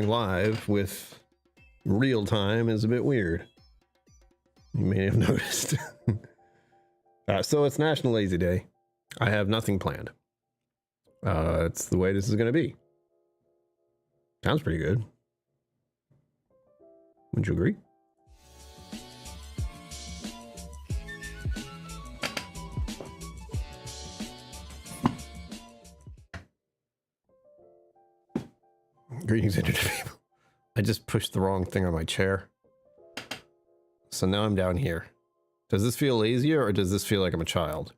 live with real time is a bit weird. You may have noticed. So it's National Lazy Day. I have nothing planned. It's the way this is going to be. Sounds pretty good. Wouldn't you agree? Greetings, internet people. I just pushed the wrong thing on my chair. So now I'm down here. Does this feel lazier or does this feel like I'm a child?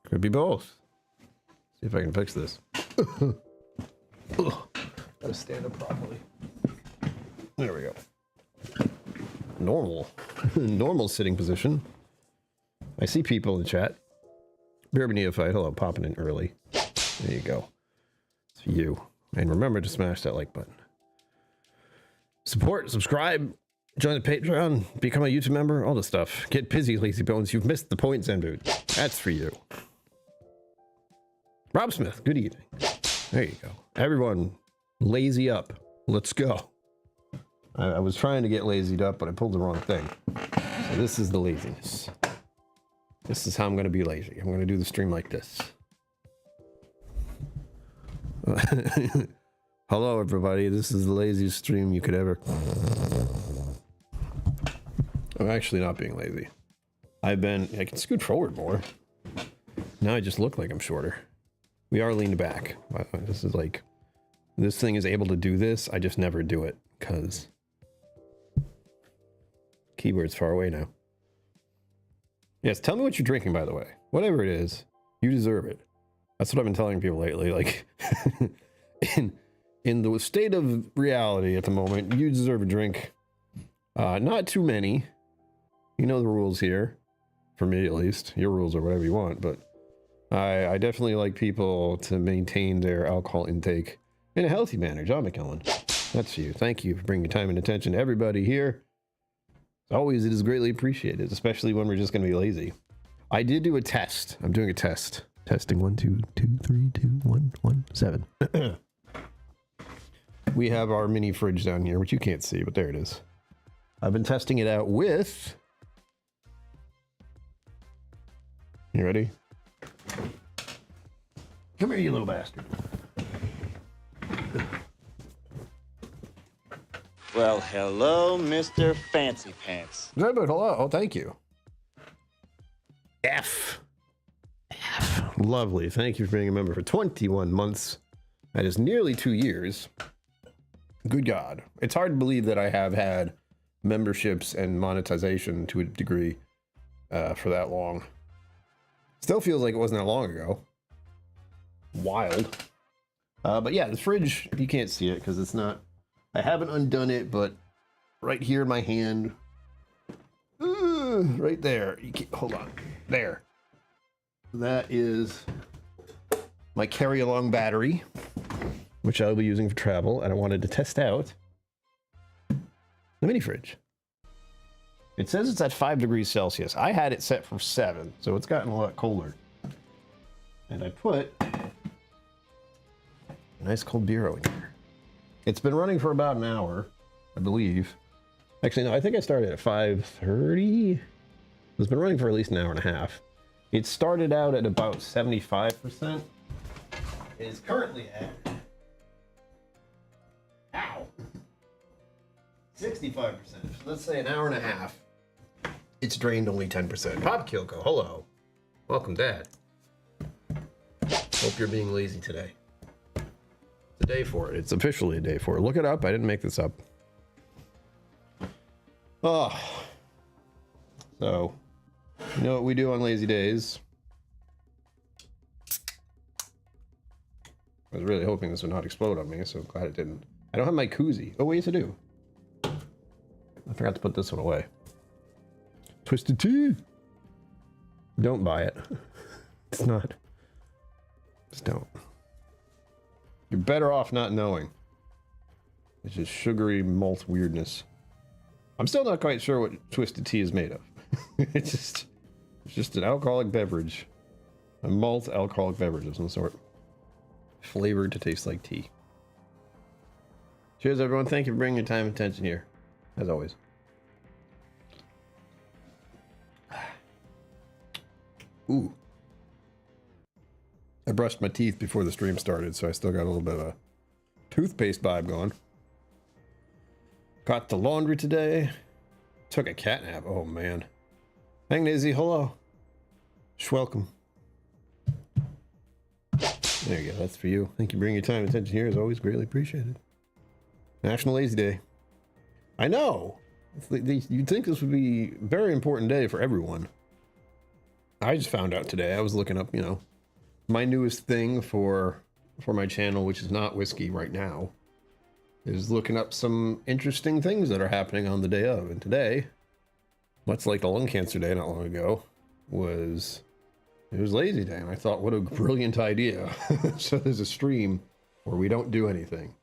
Could be both. See if I can fix this. Gotta stand up properly. There we go. Normal. Normal sitting position. I see people in the chat. Bourbon Neophyte, hello, popping in early. There you go. It's for you. And remember to smash that like button. Support, subscribe, join the Patreon, become a YouTube member, all the stuff. Get busy, lazy bones. You've missed the point, Zen Boot. That's for you. Rob Smith, good evening. There you go. Everyone, lazy up. Let's go. I was trying to get lazied up, but I pulled the wrong thing. So this is the laziness. This is how I'm going to be lazy. I'm going to do the stream like this. Hello, everybody. This is the laziest stream you could ever... I'm actually not being lazy. I can scoot forward more. Now I just look like I'm shorter. We are leaned back. This is like... This thing is able to do this. I just never do it, because... Keyboard's far away now. Yes, tell me what you're drinking, by the way. Whatever it is, you deserve it. That's what I've been telling people lately. Like, in the state of reality at the moment, you deserve a drink. Not too many. You know the rules here. For me, at least. Your rules are whatever you want, but I definitely like people to maintain their alcohol intake in a healthy manner. John McKellen, that's you. Thank you for bringing time and attention to everybody here. As always, it is greatly appreciated, especially when we're just going to be lazy. I did do a test. I'm doing a test. Testing 1 2 2 3 2 1 1 7. We have our mini fridge down here, which you can't see, but there it is. I've been testing it out with... You ready? Come here, you little bastard. Well, hello, Mr. Fancy Pants. Hello. Oh, thank you. F. Lovely. Thank you for being a member for 21 months. That is nearly 2 years. Good God. It's hard to believe that I have had memberships and monetization to a degree for that long. Still feels like it wasn't that long ago. Wild. But yeah, the fridge, you can't see it because it's not... I haven't undone it, but right here in my hand... right there. You can't, hold on. There. That is my carry-along battery, which I'll be using for travel, and I wanted to test out the mini fridge. It says it's at 5 degrees Celsius. I had it set for 7, so it's gotten a lot colder. And I put a nice cold bureau in here. It's been running for about an hour, I believe. Actually, no, I think I started at 5:30. It's been running for at least an hour and a half. It started out at about 75%. It is currently at... Ow! 65%. So let's say an hour and a half. It's drained only 10%. Pop KillCo, hello. Welcome, Dad. Hope you're being lazy today. It's a day for it. It's officially a day for it. Look it up. I didn't make this up. Oh. So... You know what we do on lazy days? I was really hoping this would not explode on me, so glad it didn't. I don't have my koozie. Oh, wait, yes I do. I forgot to put this one away. Twisted Tea! Don't buy it. It's not. Just don't. You're better off not knowing. It's just sugary malt weirdness. I'm still not quite sure what Twisted Tea is made of. It's just an alcoholic beverage. A malt alcoholic beverage of some sort. Flavored to taste like tea. Cheers, everyone. Thank you for bringing your time and attention here, as always. Ooh. I brushed my teeth before the stream started, so I still got a little bit of a toothpaste vibe going. Got the laundry today. Took a cat nap. Oh, man. Hang Izzy, hello. Welcome. There you go. That's for you. Thank you for bringing your time and attention here. As always, greatly appreciated. National Lazy Day. I know. You'd think this would be a very important day for everyone. I just found out today. I was looking up, you know, my newest thing for my channel, which is not whiskey right now, is looking up some interesting things that are happening on the day of. And today, much like the lung cancer day not long ago, it was Lazy Day. And I thought, what a brilliant idea. So there's a stream where we don't do anything.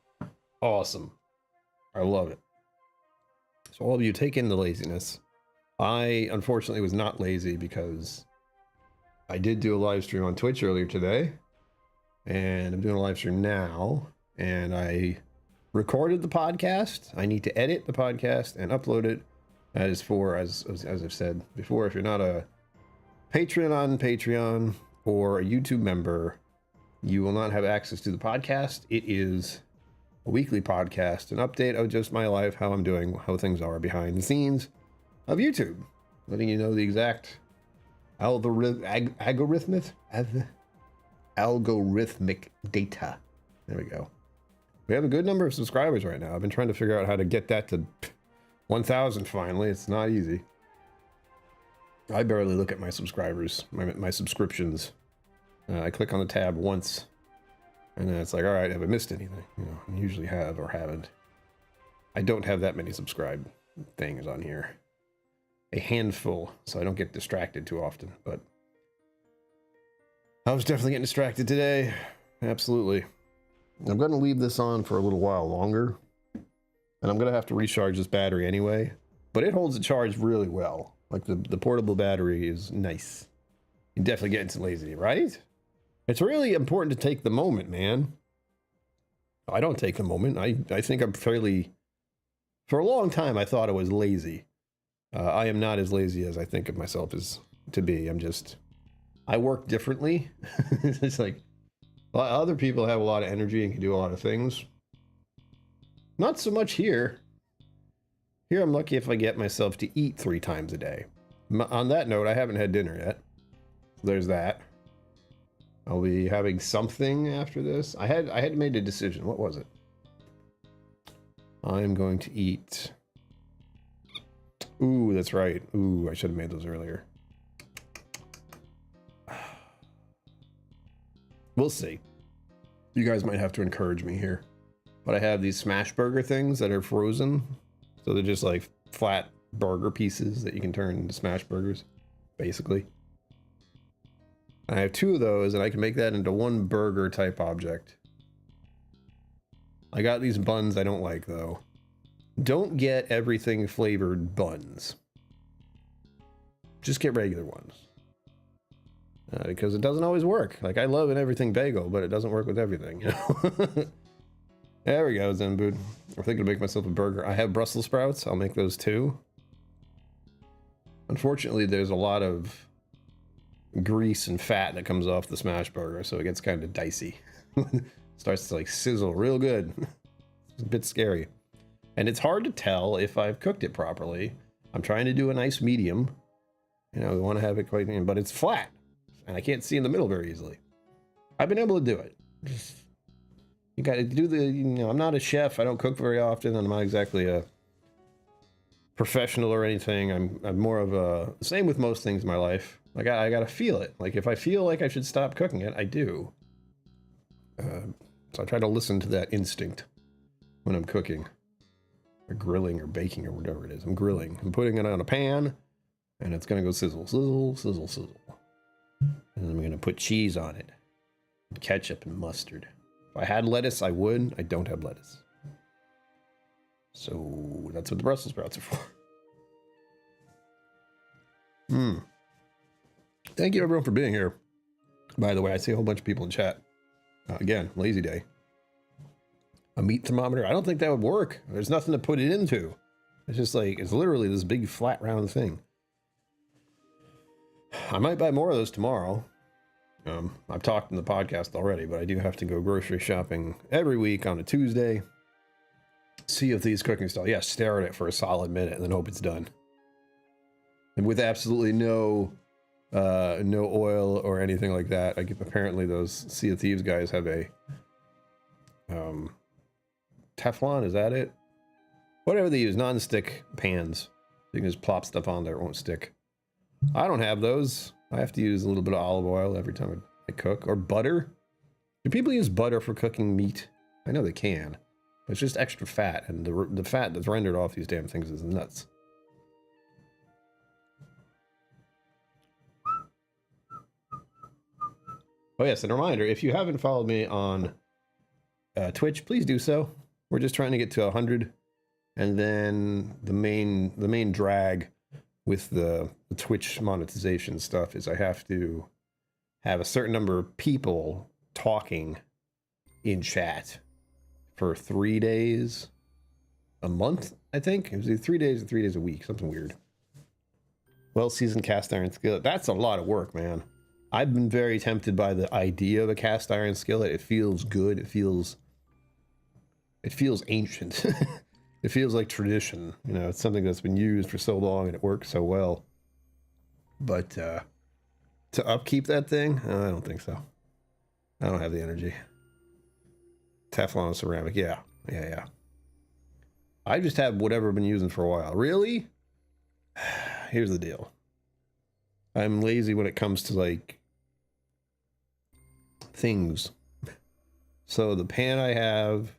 Awesome. I love it. So all of you take in the laziness. I unfortunately was not lazy because I did do a live stream on Twitch earlier today, and I'm doing a live stream now, and I recorded the podcast. I need to edit the podcast and upload it. As I've said before, if you're not a patron on Patreon or a YouTube member, you will not have access to the podcast. It is a weekly podcast, an update of just my life, how I'm doing, how things are behind the scenes of YouTube, letting you know the exact algorithmic data. There we go. We have a good number of subscribers right now. I've been trying to figure out how to get that to 1,000 finally. It's not easy. I barely look at my subscribers, my subscriptions. I click on the tab once, and then it's like, all right, have I missed anything? You know, I usually have or haven't. I don't have that many subscribe things on here. A handful, so I don't get distracted too often, but I was definitely getting distracted today. Absolutely. I'm going to leave this on for a little while longer, and I'm going to have to recharge this battery anyway, but it holds the charge really well. Like the portable battery is nice. You definitely get into lazy, right? It's really important to take the moment, man. I don't take the moment. I think I'm fairly, for a long time, I thought I was lazy. I am not as lazy as I think of myself as to be. I work differently. It's like other people have a lot of energy and can do a lot of things. Not so much here. Here I'm lucky if I get myself to eat 3 times a day. On that note, I haven't had dinner yet. There's that. I'll be having something after this. I had made a decision. What was it? I'm going to eat. Ooh, that's right. Ooh, I should have made those earlier. We'll see. You guys might have to encourage me here. But I have these smash burger things that are frozen. So they're just like flat burger pieces that you can turn into smash burgers, basically. I have 2 of those, and I can make that into 1 burger type object. I got these buns I don't like, though. Don't get everything flavored buns. Just get regular ones. Because it doesn't always work. Like, I love an everything bagel, but it doesn't work with everything, you know? There we go, Zenbood. I'm thinking to make myself a burger. I have Brussels sprouts. I'll make those too. Unfortunately, there's a lot of grease and fat that comes off the smash burger, so it gets kind of dicey. Starts to like sizzle real good. It's a bit scary. And it's hard to tell if I've cooked it properly. I'm trying to do a nice medium. You know, we want to have it quite, but it's flat. And I can't see in the middle very easily. I've been able to do it. You got to do the, you know, I'm not a chef. I don't cook very often. I'm not exactly a professional or anything. I'm more of a, same with most things in my life. Like I got to feel it. Like if I feel like I should stop cooking it, I do. So I try to listen to that instinct when I'm cooking or grilling or baking or whatever it is. I'm grilling. I'm putting it on a pan and it's going to go sizzle, sizzle, sizzle, sizzle. And then I'm going to put cheese on it, and ketchup and mustard. If I had lettuce, I would. I don't have lettuce. So that's what the Brussels sprouts are for. Thank you everyone for being here. By the way, I see a whole bunch of people in chat. Again, lazy day. A meat thermometer? I don't think that would work. There's nothing to put it into. It's just like, it's literally this big flat round thing. I might buy more of those tomorrow. I've talked in the podcast already, but I do have to go grocery shopping every week on a Tuesday. See if these cooking style. Yeah, stare at it for a solid minute and then hope it's done. And with absolutely no oil or anything like that. Apparently those Sea of Thieves guys have a Teflon, is that it? Whatever they use, non-stick pans. You can just plop stuff on there, it won't stick. I don't have those. I have to use a little bit of olive oil every time I cook. Or butter. Do people use butter for cooking meat? I know they can. But it's just extra fat, and the fat that's rendered off these damn things is nuts. Oh yes, and a reminder, if you haven't followed me on Twitch, please do so. We're just trying to get to 100, and then the main drag with the Twitch monetization stuff is I have to have a certain number of people talking in chat for 3 days a month, I think. It was either 3 days or 3 days a week, something weird. Well-seasoned cast iron skillet. That's a lot of work, man. I've been very tempted by the idea of a cast iron skillet. It feels good. It feels ancient. It feels like tradition. You know, it's something that's been used for so long and it works so well. But to upkeep that thing, I don't think so. I don't have the energy. Teflon ceramic, yeah. I just have whatever I've been using for a while. Really? Here's the deal. I'm lazy when it comes to like things. So the pan I have,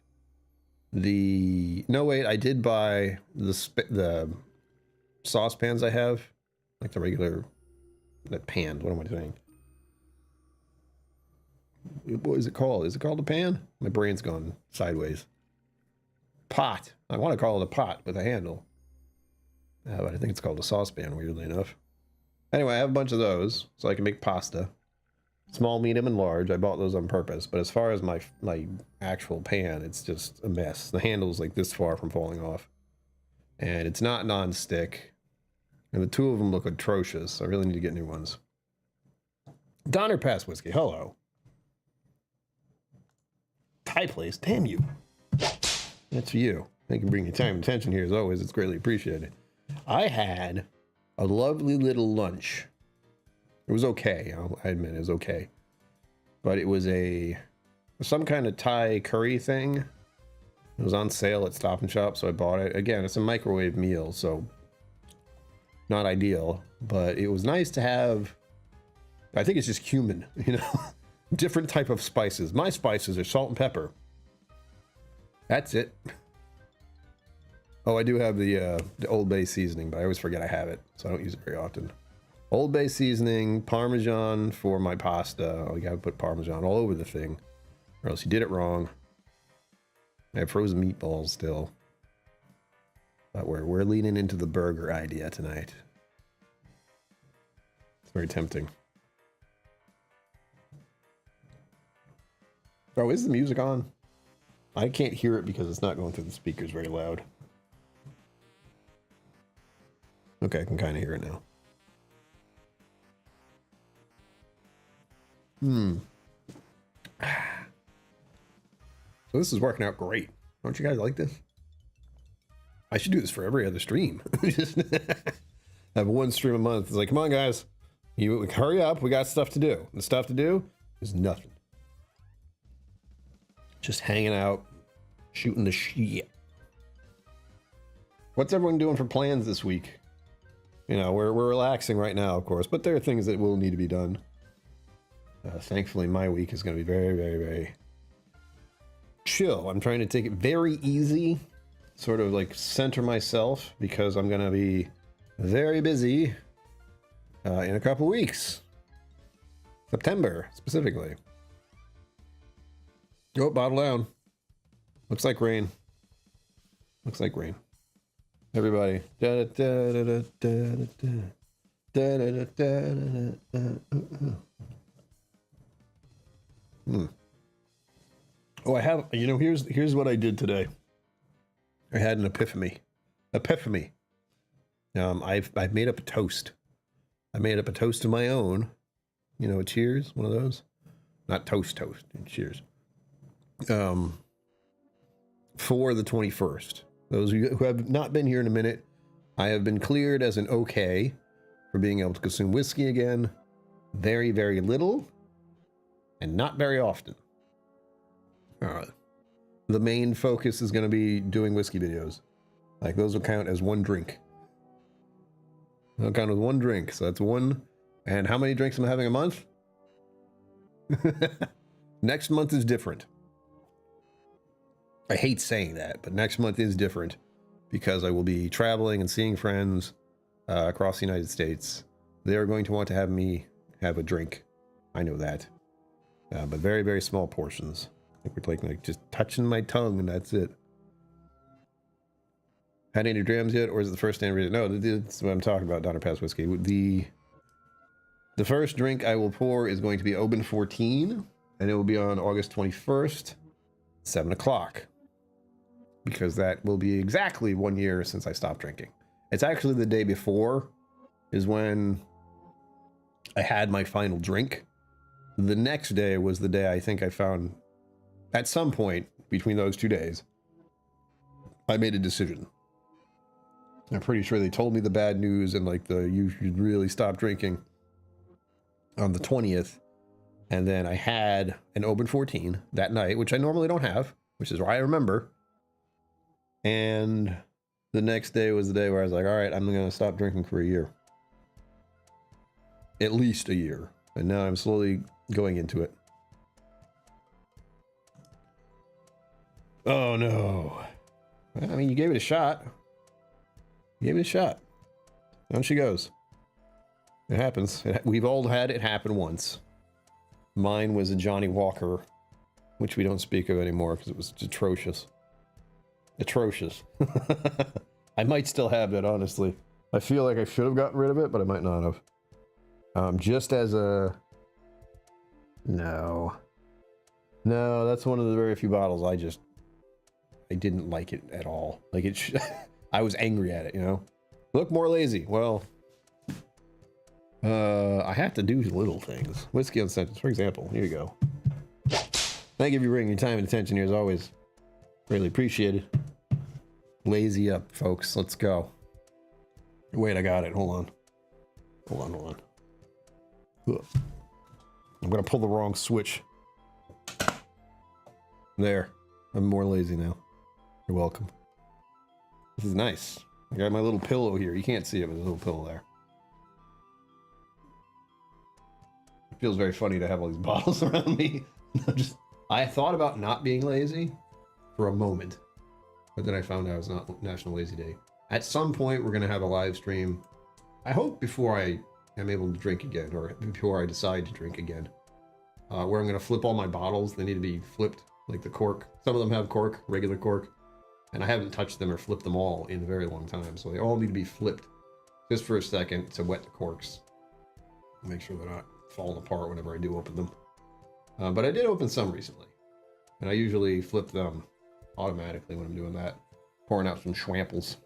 I did buy the saucepans I have, like the regular, that pan, what am I saying? What is it called? Is it called a pan? My brain's gone sideways. Pot. I want to call it a pot with a handle. But I think it's called a saucepan, weirdly enough. Anyway, I have a bunch of those, so I can make pasta. Small, medium, and large. I bought those on purpose. But as far as my actual pan, it's just a mess. The handle's like this far from falling off. And it's not non-stick. And the two of them look atrocious. I really need to get new ones. Donner Pass Whiskey, hello. Thai place, damn you. That's for you. Thank you for bringing your time and attention here as always. It's greatly appreciated. I had a lovely little lunch. It was okay. I admit it was okay. But it was some kind of Thai curry thing. It was on sale at Stop and Shop, so I bought it. Again, it's a microwave meal, so not ideal. But it was nice to have. I think it's just cumin, you know? Different type of spices. My spices are salt and pepper. That's it. Oh, I do have the Old Bay seasoning, but I always forget I have it, so I don't use it very often. Old Bay seasoning, Parmesan for my pasta. Oh, you gotta put Parmesan all over the thing, or else you did it wrong. I have frozen meatballs still. But we're leaning into the burger idea tonight. It's very tempting. Oh, is the music on? I can't hear it because it's not going through the speakers very loud. Okay, I can kind of hear it now. So this is working out great. Don't you guys like this? I should do this for every other stream. Just have one stream a month. It's like, come on, guys. You hurry up. We got stuff to do. The stuff to do is nothing. Just hanging out, shooting the shit. What's everyone doing for plans this week? You know, we're relaxing right now, of course, but there are things that will need to be done. Thankfully, my week is going to be very, very, very chill. I'm trying to take it very easy, sort of like center myself, because I'm going to be very busy in a couple weeks. September, specifically. Oh, bottle down. Looks like rain. Looks like rain. Everybody. Oh, I have, you know, here's what I did today. I had an epiphany. I've made up a toast. I made up a toast of my own. You know, a cheers, one of those. Not toast, cheers. For the 21st. Those of you who have not been here in a minute, I have been cleared as an okay for being able to consume whiskey again. Very, very little, and not very often. The main focus is going to be doing whiskey videos. Like, those will count as one drink. They'll count as one drink, so that's one. And how many drinks am I having a month? Next month is different. I hate saying that, but next month is different because I will be traveling and seeing friends across the United States. They're going to want to have me have a drink. I know that. But very, very small portions. I think we're like just touching my tongue and that's it. Had any drams yet, or is it the first anniversary? No, that's what I'm talking about, Donner Pass whiskey. The first drink I will pour is going to be Bourbon 14, and it will be on August 21st, 7 o'clock. Because that will be exactly 1 year since I stopped drinking. It's actually the day before is when I had my final drink. The next day was the day I think I found, at some point between those 2 days, I made a decision. I'm pretty sure they told me the bad news and like you should really stop drinking on the 20th. And then I had an Bourbon 14 that night, which I normally don't have, which is why I remember. And the next day was the day where I was like, all right, I'm going to stop drinking for a year. At least a year. And now I'm slowly going into it. Oh no. Well, I mean, you gave it a shot. Down she goes. It happens. We've all had it happen once. Mine was a Johnny Walker, which we don't speak of anymore because it was atrocious. I might still have that, honestly. I feel like I should have gotten rid of it, but I might not have. Just as a... No, that's one of the very few bottles I didn't like it at all. Like I was angry at it, you know? Look more lazy. Well, I have to do little things. Whiskey on sentence, for example. Here you go. Thank you for bringing your time and attention here as always. Really appreciated. Lazy up, folks. Let's go. Wait, I got it. Hold on. Ugh. I'm gonna pull the wrong switch. There. I'm more lazy now. You're welcome. This is nice. I got my little pillow here. You can't see it, but there's a little pillow there. It feels very funny to have all these bottles around me. I thought about not being lazy for a moment, but then I found out it's not National Lazy Day. At some point, we're gonna have a live stream. I hope before I am able to drink again, or before I decide to drink again, where I'm gonna flip all my bottles. They need to be flipped, like the cork. Some of them have cork, regular cork, and I haven't touched them or flipped them all in a very long time. So they all need to be flipped just for a second to wet the corks. Make sure they're not falling apart whenever I do open them. But I did open some recently, and I usually flip them automatically when I'm doing that. Pouring out some schwamples.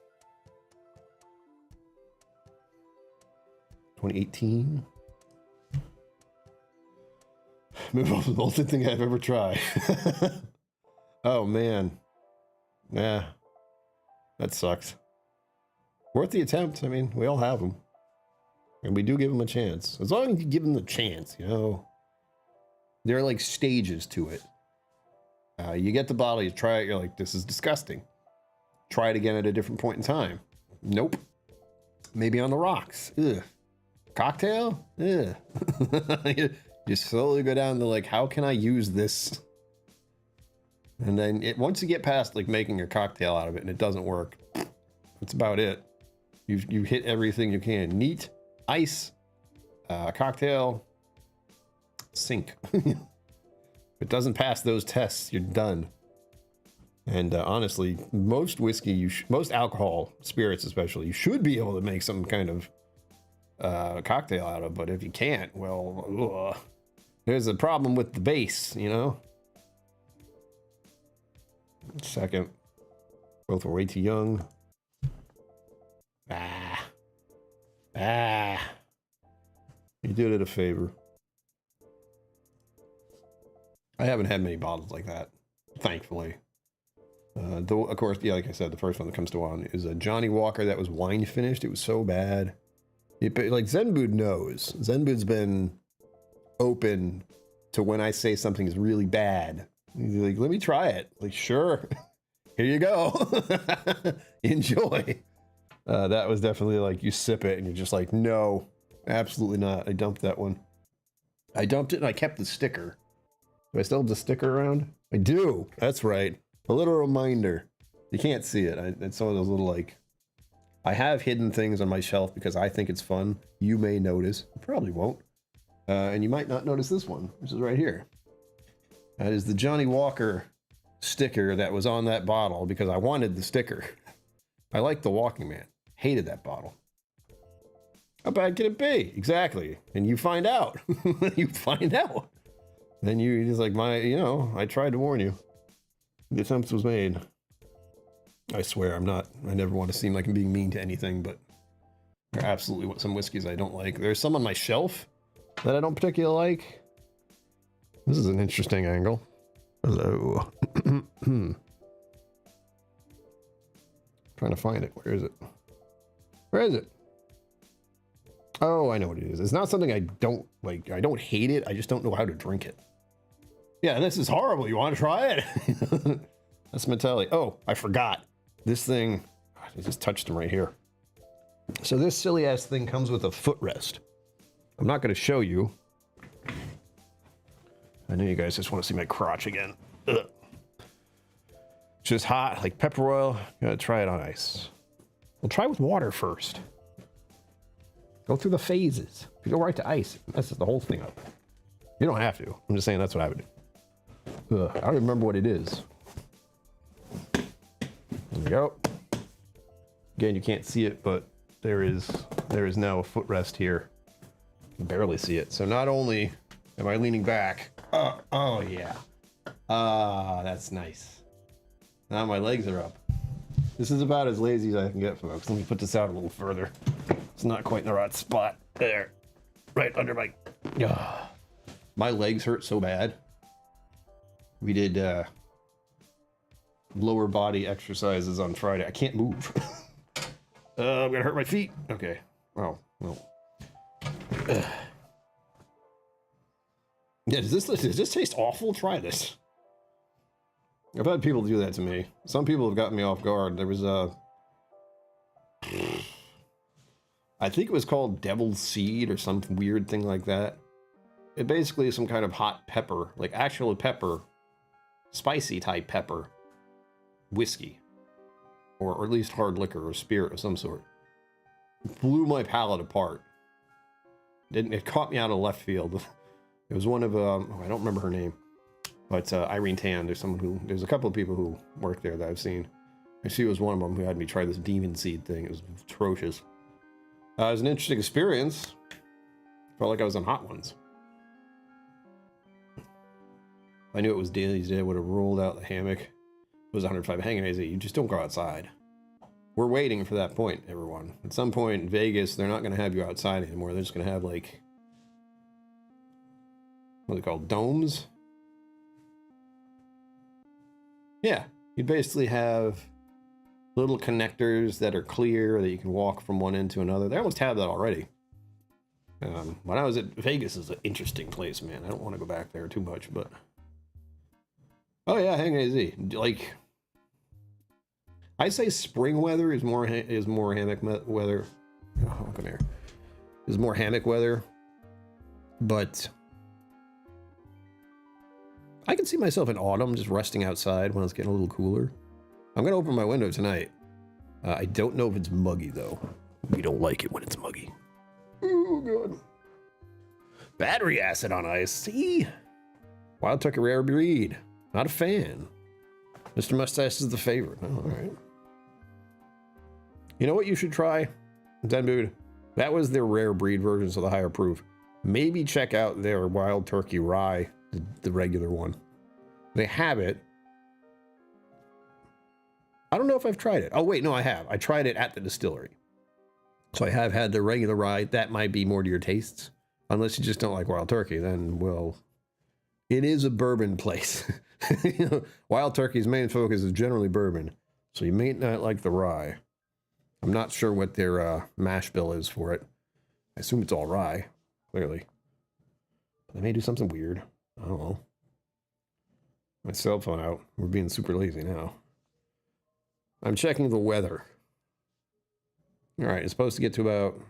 2018. Move on to the most thing I've ever tried. Oh man. Yeah. That sucks. Worth the attempt. I mean, we all have them. And we do give them a chance. As long as you give them the chance, you know. There are like stages to it. You get the bottle, you try it, you're like, this is disgusting. Try it again at a different point in time. Nope. Maybe on the rocks. Ugh. Cocktail? Ugh. You slowly go down to like, how can I use this? And then once you get past like making a cocktail out of it and it doesn't work, that's about it. You hit everything you can. Neat, ice, cocktail, sink. If it doesn't pass those tests, you're done. And honestly, most whiskey, most alcohol, spirits especially, you should be able to make some kind of cocktail out of. But if you can't, well, there's a problem with the base, you know? Second. Both were way too young. You did it a favor. I haven't had many bottles like that, thankfully. Though, of course, yeah, like I said, the first one that comes to mind is a Johnny Walker that was wine finished. It was so bad. Like Zenbud knows. Zenbud's been open to when I say something is really bad. He's like, let me try it. Like, sure. Here you go. Enjoy. That was definitely like you sip it and you're just like, no, absolutely not. I dumped that one. I dumped it and I kept the sticker. Do I still have the sticker around? I do. That's right. A little reminder. You can't see it. It's some of those little like, I have hidden things on my shelf because I think it's fun. You may notice. You probably won't. And you might not notice this one, which is right here. That is the Johnny Walker sticker that was on that bottle because I wanted the sticker. I like the Walking Man. Hated that bottle. How bad can it be? Exactly. And you find out. You find out. Then you just like, I tried to warn you. The attempt was made. I swear I never want to seem like I'm being mean to anything, but there are absolutely some whiskeys I don't like. There's some on my shelf that I don't particularly like. This is an interesting angle. Hello. Trying to find it. Where is it? Where is it? Oh, I know what it is. It's not something I don't like. I don't hate it. I just don't know how to drink it. Yeah, this is horrible. You want to try it? That's Metallic. Oh, I forgot. This thing, I just touched him right here. So this silly ass thing comes with a footrest. I'm not going to show you. I know you guys just want to see my crotch again. Ugh. It's just hot, like pepper oil. You gotta try it on ice. We'll try with water first. Go through the phases. If you go right to ice, it messes the whole thing up. You don't have to. I'm just saying that's what I would do. Ugh, I don't remember what it is. There we go. Again, you can't see it, but there is now a footrest here. You can barely see it. So not only am I leaning back, oh yeah. That's nice. Now my legs are up. This is about as lazy as I can get, folks. Let me put this out a little further. It's not quite in the right spot. There. Right under my... My legs hurt so bad. We did lower body exercises on Friday. I can't move. I'm gonna hurt my feet. Okay. Oh, well. Yeah, does this taste awful? Try this. I've had people do that to me. Some people have gotten me off guard. There was I think it was called Devil's Seed or some weird thing like that. It basically is some kind of hot pepper, like actual pepper, spicy type pepper, whiskey, or at least hard liquor or spirit of some sort. It blew my palate apart. It caught me out of left field. It was one of I don't remember her name, but Irene Tan. There's a couple of people who work there that I've seen. And she was one of them who had me try this demon seed thing. It was atrocious. It was an interesting experience. Felt like I was on Hot Ones. I knew it was Daly's Day. I would have rolled out the hammock. It was 105 hanging days. You just don't go outside. We're waiting for that point, everyone. At some point in Vegas, they're not going to have you outside anymore. They're just going to have like, what are they called? Domes? Yeah. You'd basically have little connectors that are clear that you can walk from one end to another. They almost have that already. When I was at Vegas, is an interesting place, man. I don't want to go back there too much, but oh yeah, hang easy. Like, I say spring weather is more hammock weather. Oh, come here. Is more hammock weather, but I can see myself in autumn just resting outside when it's getting a little cooler. I'm gonna open my window tonight. I don't know if it's muggy though. We don't like it when it's muggy. Oh god. Battery acid on ice. See? Wild took a rare breed. Not a fan. Mr. Mustache is the favorite. Oh, all right. You know what you should try? Zenbud. That was their rare breed version, so the higher proof. Maybe check out their Wild Turkey Rye, the regular one. They have it. I don't know if I've tried it. Oh, wait, no, I have. I tried it at the distillery. So I have had the regular rye. That might be more to your tastes. Unless you just don't like Wild Turkey, then, well, it is a bourbon place. You know, Wild Turkey's main focus is generally bourbon. So you may not like the rye. I'm not sure what their mash bill is for it. I assume it's all rye, clearly. But they may do something weird. I don't know. My cell phone out. We're being super lazy now. I'm checking the weather. All right, it's supposed to get to about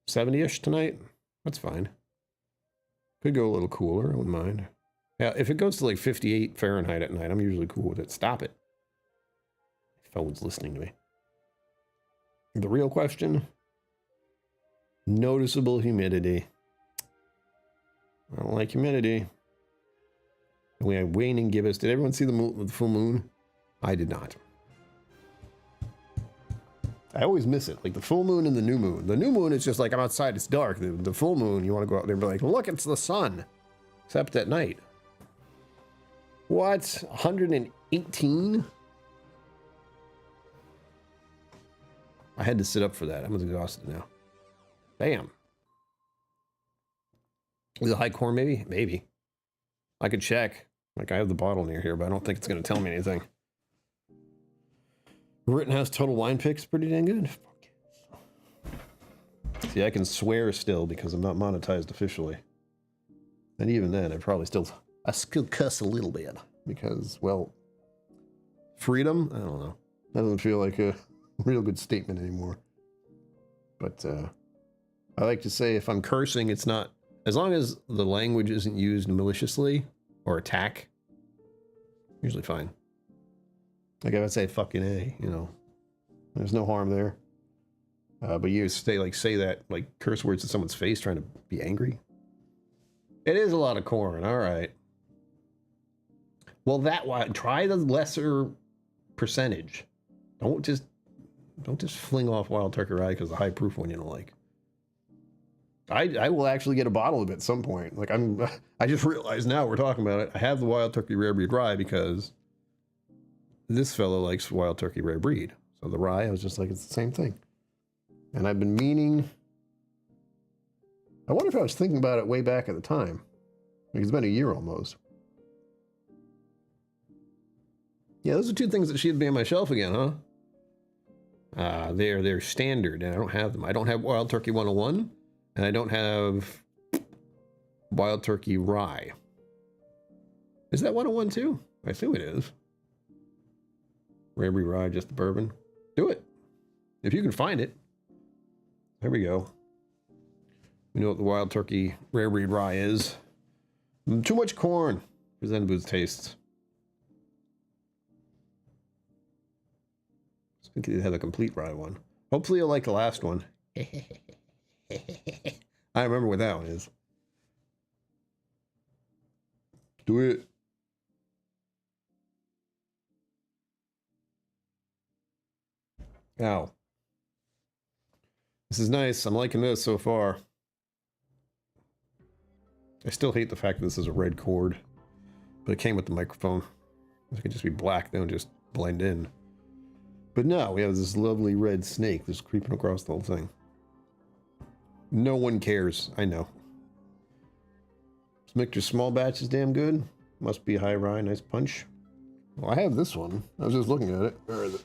70-ish tonight. That's fine. Could go a little cooler. I wouldn't mind. Yeah, if it goes to like 58 Fahrenheit at night, I'm usually cool with it. Stop it. My phone's listening to me. The real question, noticeable humidity. I don't like humidity. We had waning gibbous. Did everyone see the full moon? I did not. I always miss it. Like the full moon and the new moon. The new moon is just like, I'm outside, it's dark. The full moon, you want to go out there and be like, look, it's the sun. Except at night. What? 118? I had to sit up for that. I'm exhausted now. Bam. Is it high corn maybe? Maybe. I could check. Like I have the bottle near here, but I don't think it's going to tell me anything. Rittenhouse Total Wine Picks pretty dang good. See, I can swear still because I'm not monetized officially. And even then, I still cuss a little bit because, well, freedom? I don't know. That doesn't feel like a real good statement anymore. But I like to say if I'm cursing, it's not, as long as the language isn't used maliciously or attack, usually fine. Like I would say fucking A, you know, there's no harm there. But you say that like curse words to someone's face trying to be angry. It is a lot of corn. All right. Well, try the lesser percentage. Don't just fling off Wild Turkey Rye because the high proof one you don't like. I will actually get a bottle of it at some point. Like I just realized now we're talking about it. I have the Wild Turkey Rare Breed Rye because this fellow likes Wild Turkey Rare Breed. So the rye, I was just like, it's the same thing. And I've been meaning, I wonder if I was thinking about it way back at the time. Like it's been a year almost. Yeah, those are two things that should be on my shelf again, huh? They're standard, and I don't have them. I don't have Wild Turkey 101, and I don't have Wild Turkey Rye. Is that 101 too? I assume it is. Rare Breed Rye, just the bourbon. Do it. If you can find it. There we go. We know what the Wild Turkey Rare Breed Rye is. Too much corn for Zen Boo's tastes. I think they have a complete rye one. Hopefully you'll like the last one. I remember what that one is. Do it. Ow. This is nice. I'm liking this so far. I still hate the fact that this is a red cord, but it came with the microphone. It could just be black, then just blend in. But no, we have this lovely red snake just creeping across the whole thing. No one cares. I know. This mixture small batch is damn good. Must be high rye, nice punch. Well, I have this one. I was just looking at it. Where is it?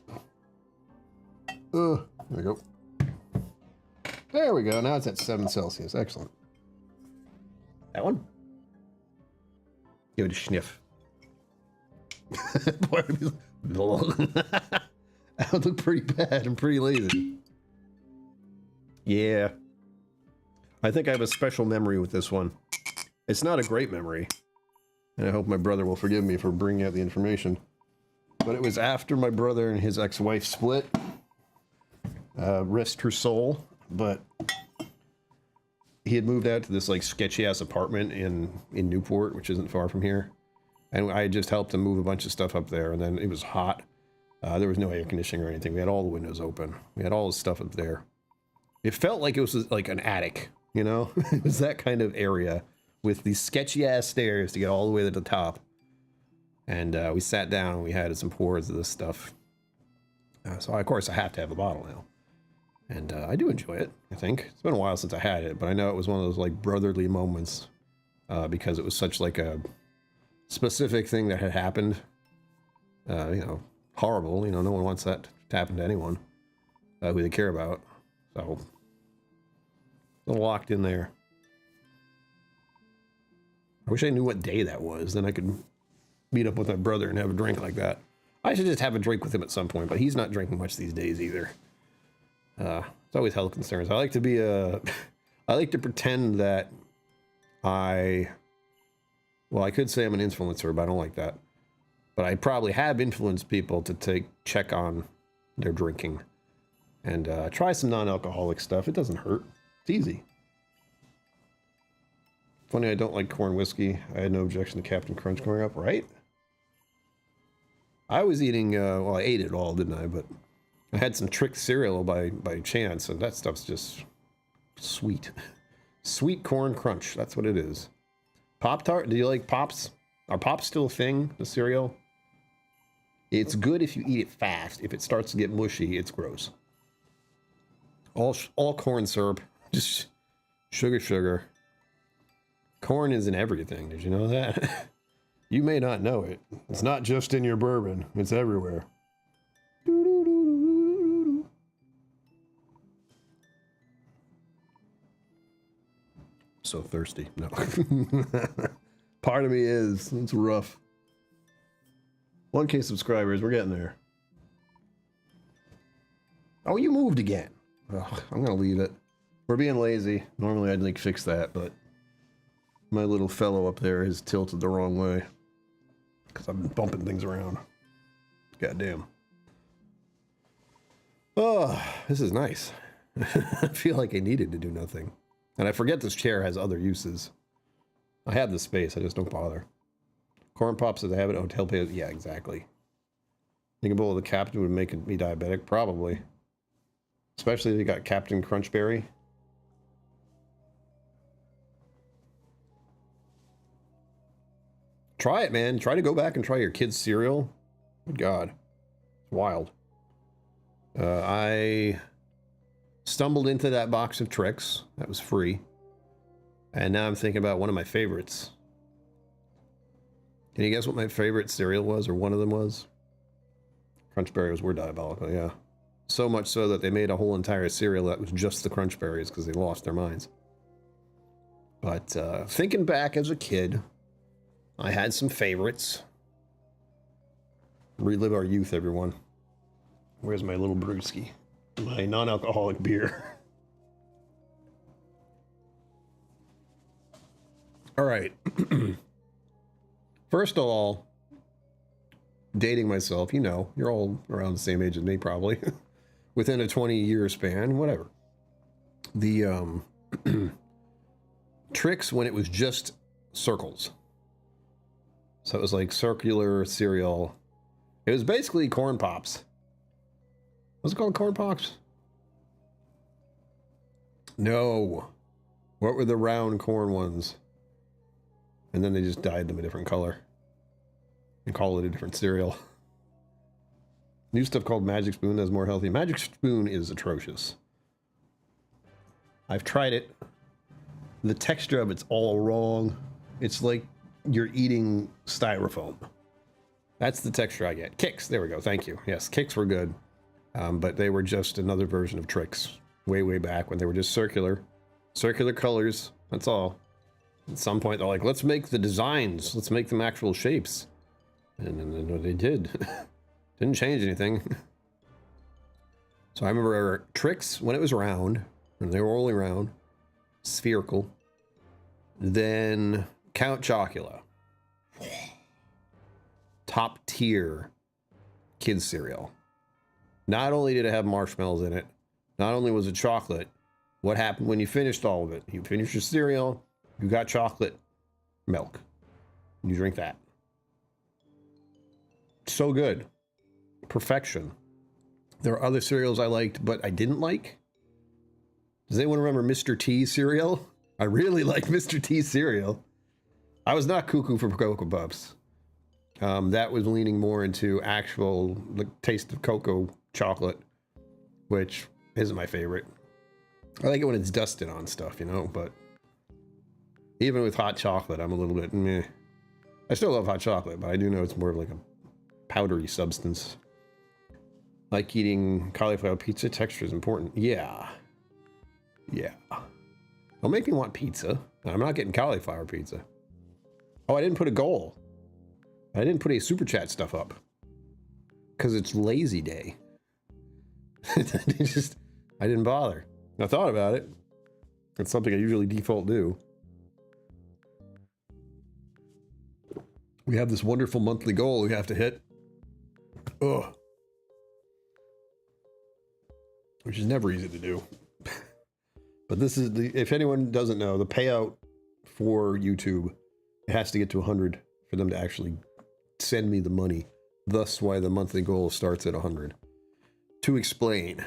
There we go. There we go. Now it's at 7 Celsius. Excellent. That one? Give it a sniff. Boy, that would look pretty bad. I'm pretty lazy. Yeah. I think I have a special memory with this one. It's not a great memory. And I hope my brother will forgive me for bringing out the information. But it was after my brother and his ex-wife split. Rest her soul. But he had moved out to this like sketchy ass apartment in Newport, which isn't far from here. And I just helped him move a bunch of stuff up there. And then it was hot. There was no air conditioning or anything. We had all the windows open. We had all the stuff up there. It felt like it was like an attic, you know? It was that kind of area with these sketchy ass stairs to get all the way to the top. And we sat down and we had some pours of this stuff. So, of course, I have to have a bottle now. And I do enjoy it, I think. It's been a while since I had it, but I know it was one of those, like, brotherly moments because it was such, like, a specific thing that had happened. You know, horrible. You know, no one wants that to happen to anyone who they care about. So, a little locked in there. I wish I knew what day that was. Then I could meet up with my brother and have a drink like that. I should just have a drink with him at some point, but he's not drinking much these days either. It's always health concerns. I like to be I like to pretend that well, I could say I'm an influencer, but I don't like that. But I probably have influenced people to check on their drinking and try some non-alcoholic stuff. It doesn't hurt. It's easy. Funny, I don't like corn whiskey. I had no objection to Captain Crunch growing up, right? I was eating, well, I ate it all, didn't I? But I had some trick cereal by chance, and that stuff's just sweet. Sweet corn crunch, that's what it is. Pop-Tart, do you like Pops? Are Pops still a thing, the cereal? It's good if you eat it fast. If it starts to get mushy, it's gross. All corn syrup, just sugar. Corn is in everything, did you know that? You may not know it. It's not just in your bourbon, it's everywhere. So thirsty. No. Part of me is. It's rough. 1K subscribers. We're getting there. Oh, you moved again. Ugh, I'm going to leave it. We're being lazy. Normally I'd like fix that, but my little fellow up there is tilted the wrong way. Because I've been bumping things around. Goddamn. Oh, this is nice. I feel like I needed to do nothing. And I forget this chair has other uses. I have the space, I just don't bother. Corn Pops, do they have it at hotel pays? Yeah, exactly. Think a bowl of the Captain would make me diabetic? Probably. Especially if you got Captain Crunchberry. Try it, man. Try to go back and try your kid's cereal. Good God. It's wild. I stumbled into that box of tricks. That was free. And now I'm thinking about one of my favorites. Can you guess what my favorite cereal was, or one of them was? Crunch Berries were diabolical, yeah. So much so that they made a whole entire cereal that was just the Crunch Berries because they lost their minds. But thinking back as a kid, I had some favorites. Relive our youth, everyone. Where's my little brewski? My non-alcoholic beer. All right. First of all, dating myself, you know, you're all around the same age as me, probably. Within a 20-year span, whatever. The tricks when it was just circles. So it was like circular cereal. It was basically Corn Pops. What's it called? Corn Pops? No. What were the round corn ones? And then they just dyed them a different color. And call it a different cereal. New stuff called Magic Spoon that's more healthy. Magic Spoon is atrocious. I've tried it. The texture of it's all wrong. It's like you're eating styrofoam. That's the texture I get. Kicks, there we go, thank you. Yes, Kicks were good. But they were just another version of Tricks. Way back when they were just circular. Circular colors, that's all. At some point they're like, let's make the designs. Let's make them actual shapes. And then they did. Didn't change anything. So I remember Tricks when it was round. And they were only round. Spherical. Then Count Chocula. Top tier kids cereal. Not only did it have marshmallows in it, not only was it chocolate, what happened when you finished all of it? You finished your cereal, you got chocolate milk. You drink that. So good. Perfection. There are other cereals I liked, but I didn't like. Does anyone remember Mr. T cereal? I really like Mr. T cereal. I was not cuckoo for Cocoa Puffs. That was leaning more into actual taste of cocoa chocolate, which isn't my favorite. I like it when it's dusted on stuff, you know, but even with hot chocolate, I'm a little bit meh. I still love hot chocolate, but I do know it's more of like a powdery substance. Like eating cauliflower pizza, texture is important. Yeah. Yeah. Don't make me want pizza. I'm not getting cauliflower pizza. Oh, I didn't put a goal. I didn't put any super chat stuff up. Because it's lazy day. I didn't bother. I thought about it. It's something I usually default do. We have this wonderful monthly goal we have to hit. Ugh. Which is never easy to do. But this is the, if anyone doesn't know, the payout for YouTube, it has to get to 100 for them to actually send me the money. Thus why the monthly goal starts at 100. To explain.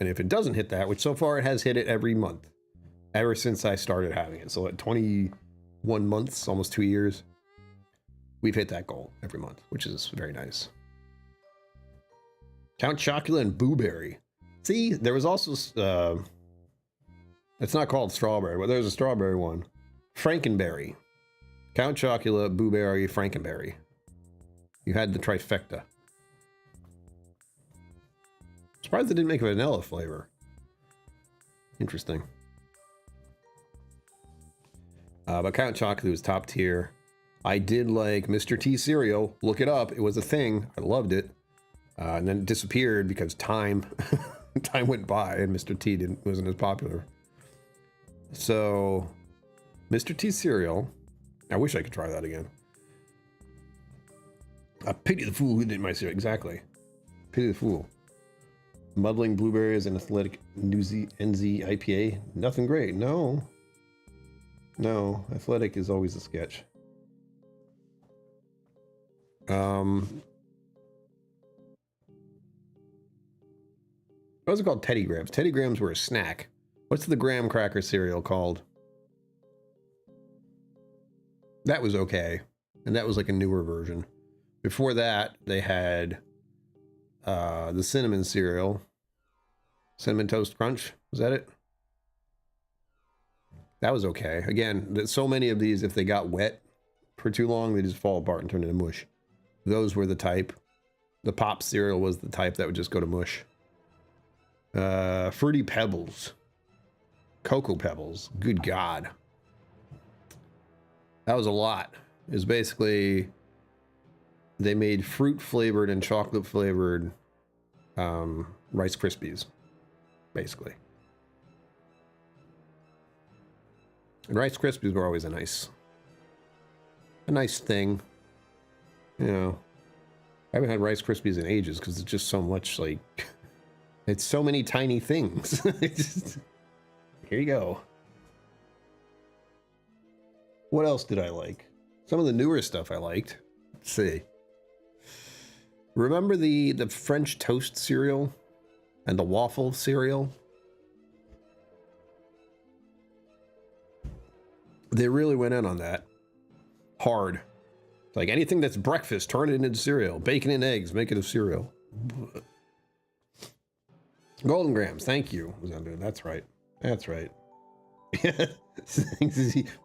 And if it doesn't hit that, which so far it has hit it every month, ever since I started having it. So at 21 months, almost 2 years, we've hit that goal every month, which is very nice. Count Chocula and Blueberry. See, there was also, it's not called strawberry, but there's a strawberry one. Frankenberry. Count Chocula, Blueberry, Frankenberry. You had the trifecta. Surprised they didn't make a vanilla flavor. Interesting. But Count Chocula was top tier. I did like Mr. T cereal. Look it up. It was a thing. I loved it. And then it disappeared because time went by and Mr. T wasn't as popular. So, Mr. T cereal. I wish I could try that again. I pity the fool who did my cereal. Exactly. Pity the fool. Muddling blueberries and athletic NZ IPA. Nothing great. No. No. Athletic is always a sketch. What was it called? Teddy Grahams. Teddy Grahams were a snack. What's the graham cracker cereal called? That was okay. And that was like a newer version. Before that, they had the cinnamon cereal. Cinnamon Toast Crunch. Was that it? That was okay. Again, so many of these, if they got wet for too long, they just fall apart and turn into mush. Those were the type. The Pop cereal was the type that would just go to mush. Fruity Pebbles. Cocoa Pebbles. Good God. That was a lot. It was basically, they made fruit flavored and chocolate flavored Rice Krispies. Basically. And Rice Krispies were always a nice thing. You know, I haven't had Rice Krispies in ages because it's just so much like, it's so many tiny things. Here you go. What else did I like? Some of the newer stuff I liked. Let's see. Remember the French toast cereal and the waffle cereal? They really went in on that. Hard. It's like anything that's breakfast, turn it into cereal. Bacon and eggs, make it a cereal. Golden Grams, thank you. That's right. That's right.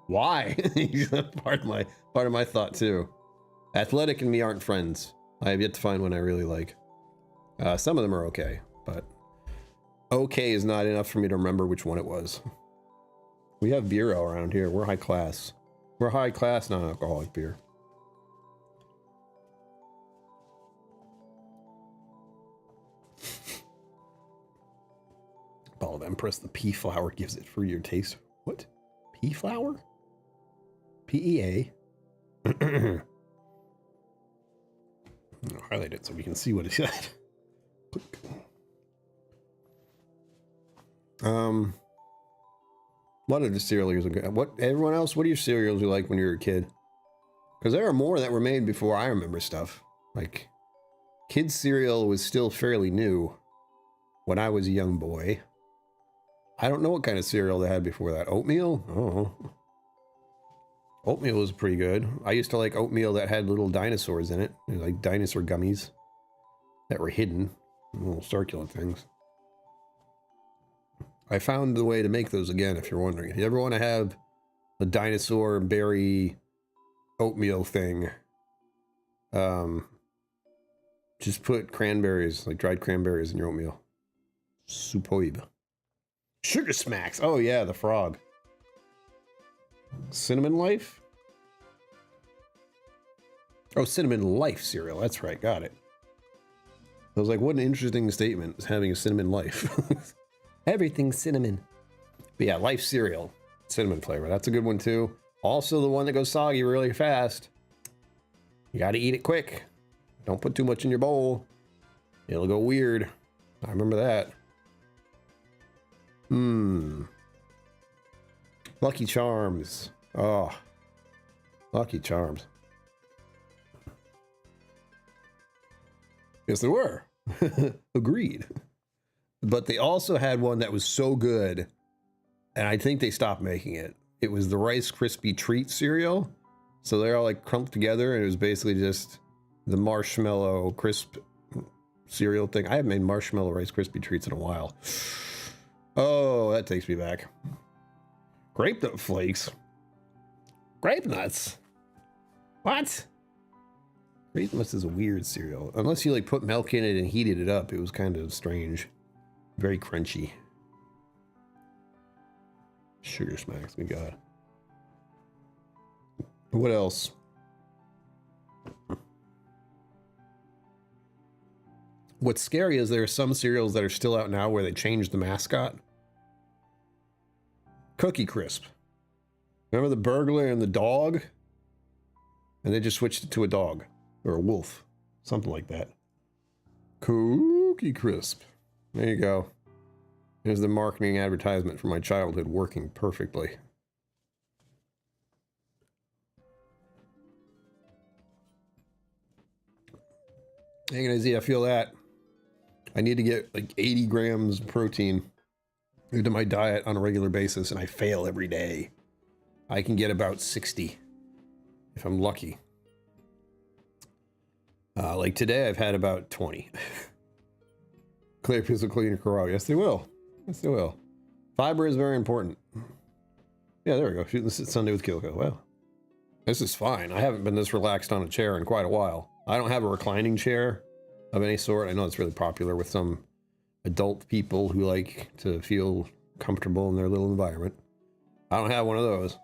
Why? part of my thought too. Athletic and me aren't friends. I have yet to find one I really like. Some of them are okay, but okay is not enough for me to remember which one it was. We have beer around here. We're high class. We're high class non-alcoholic beer. Ball of Empress, the pea flour gives it fruitier taste. What? Pea flour? PEA? I'll highlight it so we can see what it said. What are the cereals? What, everyone else, what are your cereals you like when you were a kid? Because there are more that were made before I remember stuff. Like, kids cereal was still fairly new when I was a young boy. I don't know what kind of cereal they had before that. Oatmeal? Oh. Oatmeal was pretty good. I used to like oatmeal that had little dinosaurs in it, like dinosaur gummies that were hidden, little circular things. I found the way to make those again, if you're wondering. If you ever want to have the dinosaur berry oatmeal thing, just put cranberries, like dried cranberries in your oatmeal. Superb. Sugar Smacks. Oh yeah, the frog. Cinnamon Life? Oh, Cinnamon Life cereal. That's right. Got it. I was like, what an interesting statement, having a Cinnamon Life. Everything's cinnamon. But yeah, Life cereal. Cinnamon flavor. That's a good one too. Also the one that goes soggy really fast. You got to eat it quick. Don't put too much in your bowl. It'll go weird. I remember that. Lucky Charms. Oh, Lucky Charms. Yes, there were. Agreed. But they also had one that was so good, and I think they stopped making it. It was the Rice Krispie Treat cereal. So they're all like clumped together, and it was basically just the marshmallow crisp cereal thing. I haven't made marshmallow Rice Krispie Treats in a while. Oh, that takes me back. Grape nut flakes. Grape nuts. What? Grape nuts is a weird cereal. Unless you like put milk in it and heated it up, it was kind of strange. Very crunchy. Sugar Smacks, we got. What else? What's scary is there are some cereals that are still out now where they changed the mascot. Cookie Crisp. Remember the burglar and the dog? And they just switched it to a dog. Or a wolf. Something like that. Cookie Crisp. There you go. There's the marketing advertisement from my childhood working perfectly. Hang on, Izzy, I feel that. I need to get like 80 grams of protein into my diet on a regular basis, and I fail every day. I can get about 60 if I'm lucky. Like today, I've had about 20. Clear piece of cleaner Karo. Yes, they will. Yes, they will. Fiber is very important. Yeah, there we go. Shooting this Sunday with KillCo. Well, this is fine. I haven't been this relaxed on a chair in quite a while. I don't have a reclining chair of any sort. I know it's really popular with some adult people who like to feel comfortable in their little environment. I don't have one of those.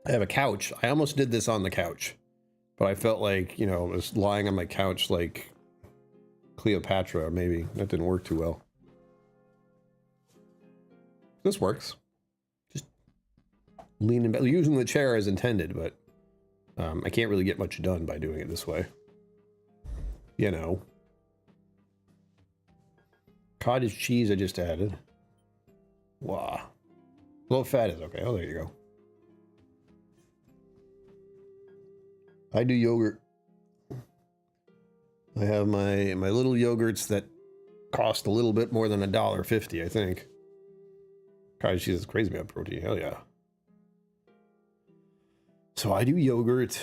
I have a couch. I almost did this on the couch, but I felt like, you know, just lying on my couch like Cleopatra, maybe. That didn't work too well. This works. Just leaning back, using the chair as intended, but I can't really get much done by doing it this way. You know. Cottage cheese I just added. Wow. Low fat is okay. Oh, there you go. I do yogurt. I have my little yogurts that cost a little bit more than $1.50, I think. Cottage cheese is crazy about protein. Hell yeah. So I do yogurt.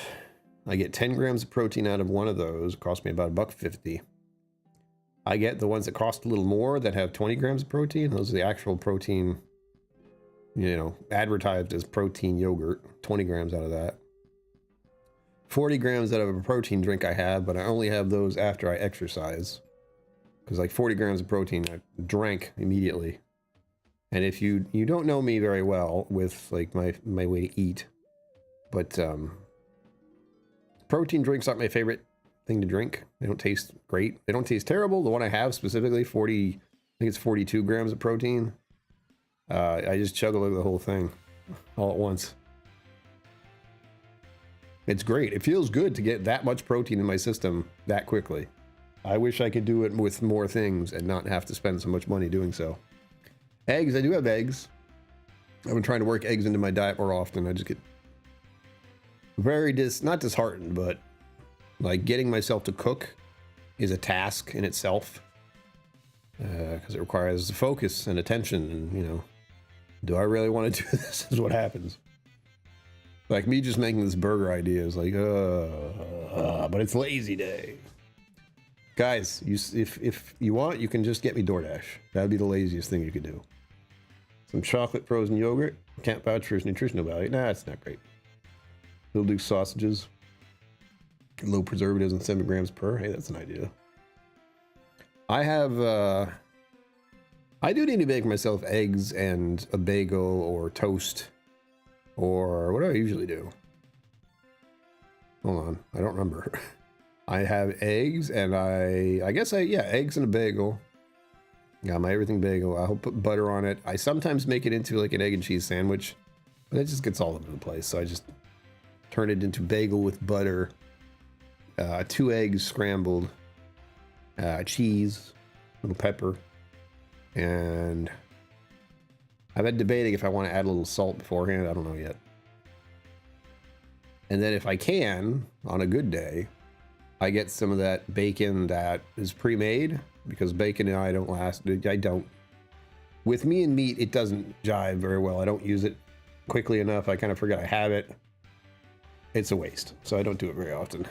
I get 10 grams of protein out of one of those. It costs me about $1.50. I get the ones that cost a little more that have 20 grams of protein. Those are the actual protein, you know, advertised as protein yogurt. 20 grams out of that. 40 grams out of a protein drink I have, but I only have those after I exercise. Because like 40 grams of protein I drank immediately. And if you don't know me very well with like my way to eat, but protein drinks aren't my favorite thing to drink. They don't taste great. They don't taste terrible. The one I have specifically, 40, I think it's 42 grams of protein. I just chug the whole thing all at once. It's great. It feels good to get that much protein in my system that quickly. I wish I could do it with more things and not have to spend so much money doing so. Eggs, I do have eggs. I've been trying to work eggs into my diet more often. I just get very not disheartened, but like getting myself to cook is a task in itself. Because it requires focus and attention, and you know, do I really want to do this? Is what happens. Like me just making this burger idea is like, but it's lazy day. Guys, if you want, you can just get me DoorDash. That'd be the laziest thing you could do. Some chocolate frozen yogurt. Can't vouch for its nutritional value. Nah, it's not great. Little Duke sausages. Low preservatives and 7 grams per. Hey, that's an idea. I have, I do need to make myself eggs and a bagel or toast or what do I usually do? Hold on, I don't remember. I have eggs and I guess yeah, eggs and a bagel. Got my everything bagel. I'll put butter on it. I sometimes make it into like an egg and cheese sandwich, but it just gets all over the place. So I just turn it into bagel with butter, 2 eggs scrambled, cheese, little pepper, and I've been debating if I want to add a little salt beforehand. I don't know yet. And then if I can, on a good day, I get some of that bacon that is pre-made, because bacon and I don't last. I don't. With me and meat, it doesn't jive very well. I don't use it quickly enough. I kind of forget I have it. It's a waste, so I don't do it very often.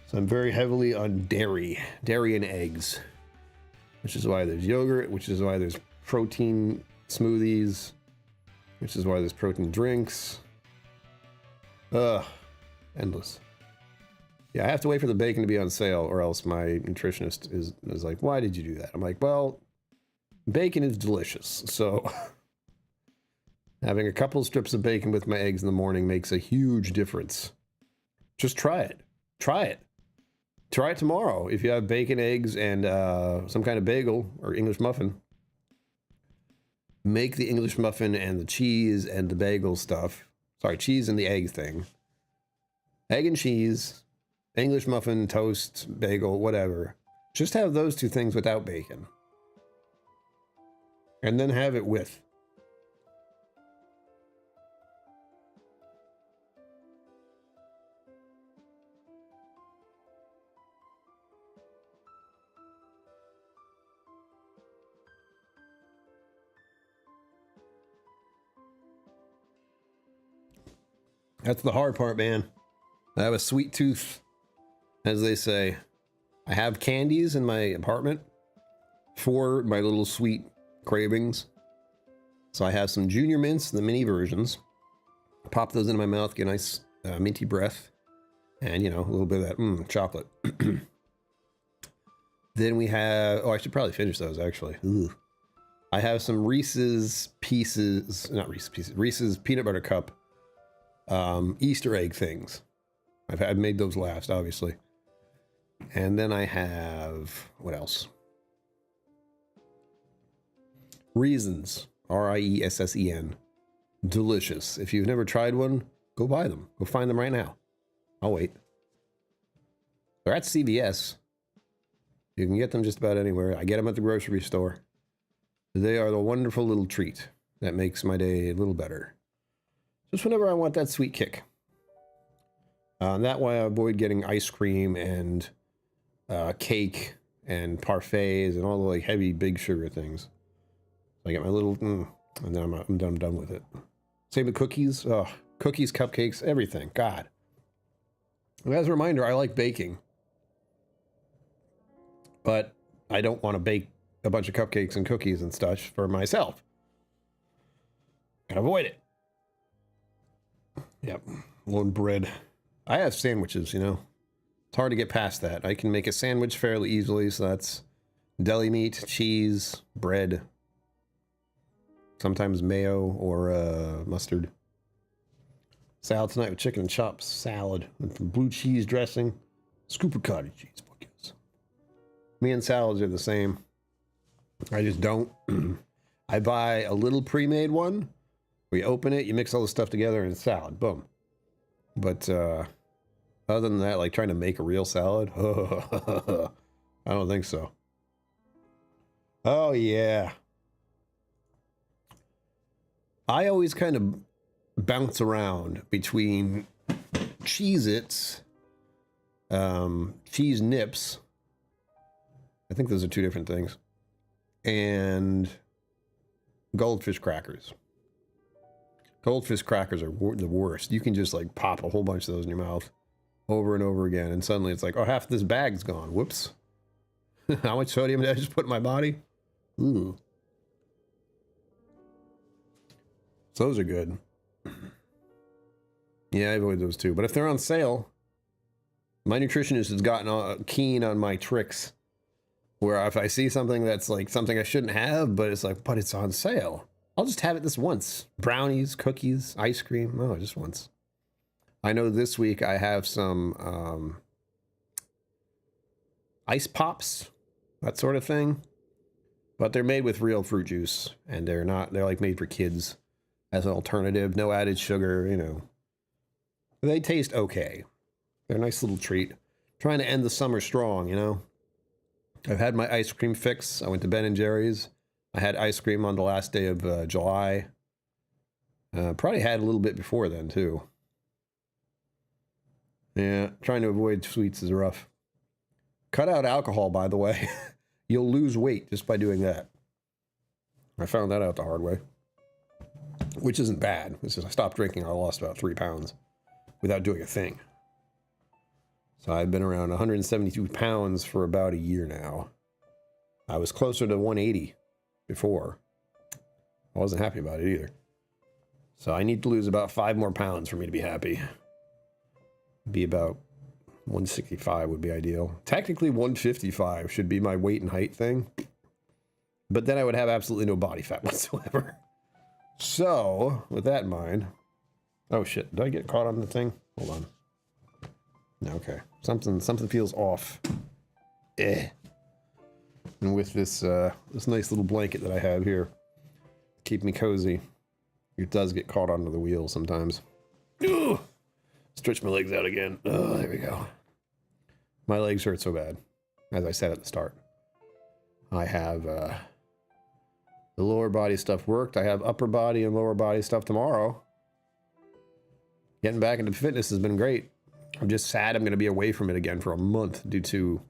So I'm very heavily on dairy and eggs, which is why there's yogurt, which is why there's protein smoothies, which is why there's protein drinks. Endless. Yeah, I have to wait for the bacon to be on sale, or else my nutritionist is like, why did you do that? I'm like, well, bacon is delicious, so having a couple strips of bacon with my eggs in the morning makes a huge difference. Just try it. Try it. Try it tomorrow. If you have bacon, eggs, and some kind of bagel or English muffin, make the English muffin and the cheese and the bagel stuff. Sorry, cheese and the egg thing. Egg and cheese, English muffin, toast, bagel, whatever. Just have those 2 things without bacon. And then have it with. That's the hard part, man. I have a sweet tooth, as they say. I have candies in my apartment for my little sweet cravings. So I have some Junior Mints, the mini versions. Pop those into my mouth, get a nice minty breath. And, you know, a little bit of that chocolate. Then we have... Oh, I should probably finish those, actually. Ugh. I have some Reese's Pieces... Not Reese's Pieces. Reese's Peanut Butter Cup Easter egg things. I've made those last, obviously. And then I have... What else? Reasons. R-I-E-S-S-E-N. Delicious. If you've never tried one, go buy them. Go find them right now. I'll wait. They're at CVS. You can get them just about anywhere. I get them at the grocery store. They are the wonderful little treat that makes my day a little better. Just whenever I want that sweet kick. That way I avoid getting ice cream and cake and parfaits and all the like heavy big sugar things. I get my little, and then I'm done with it. Same with cookies. Oh, cookies, cupcakes, everything. God. And as a reminder, I like baking. But I don't want to bake a bunch of cupcakes and cookies and stuff for myself. Gotta avoid it. Yep. One bread. I have sandwiches, you know. It's hard to get past that. I can make a sandwich fairly easily, so that's deli meat, cheese, bread, sometimes mayo or mustard. Salad tonight with chicken and chops. Salad with blue cheese dressing. Scoop of cottage cheese. Fuck yes. Me and salads are the same. I just don't. I buy a little pre-made one. We open it, you mix all the stuff together, and it's salad. Boom. But other than that, like trying to make a real salad, I don't think so. Oh, yeah. I always kind of bounce around between Cheez-Its, cheese nips. I think those are 2 different things. And goldfish crackers. Goldfish crackers are the worst. You can just like pop a whole bunch of those in your mouth over and over again, and suddenly it's like, oh, half this bag's gone. Whoops. How much sodium did I just put in my body? Ooh. So those are good. Yeah, I avoid those too. But if they're on sale, my nutritionist has gotten keen on my tricks. Where if I see something that's like something I shouldn't have, but it's on sale, I'll just have it this once. Brownies, cookies, ice cream. Oh, just once. I know this week I have some ice pops, that sort of thing. But they're made with real fruit juice, and they're like made for kids as an alternative. No added sugar, you know. They taste okay. They're a nice little treat. Trying to end the summer strong, you know. I've had my ice cream fix. I went to Ben & Jerry's. I had ice cream on the last day of July. Probably had a little bit before then, too. Yeah, trying to avoid sweets is rough. Cut out alcohol, by the way. You'll lose weight just by doing that. I found that out the hard way. Which isn't bad. It's just I stopped drinking, I lost about 3 pounds without doing a thing. So I've been around 172 pounds for about a year now. I was closer to 180 before. I wasn't happy about it either. So I need to lose about 5 more pounds for me to be happy. Be about 165 would be ideal. Technically 155 should be my weight and height thing. But then I would have absolutely no body fat whatsoever. So, with that in mind... Oh shit, did I get caught on the thing? Hold on. Okay, something feels off. And with this this nice little blanket that I have here, keep me cozy. It does get caught onto the wheel sometimes. Ugh! Stretch my legs out again. Oh, there we go. My legs hurt so bad, as I said at the start. I have the lower body stuff worked. I have upper body and lower body stuff tomorrow. Getting back into fitness has been great. I'm just sad I'm going to be away from it again for a month due to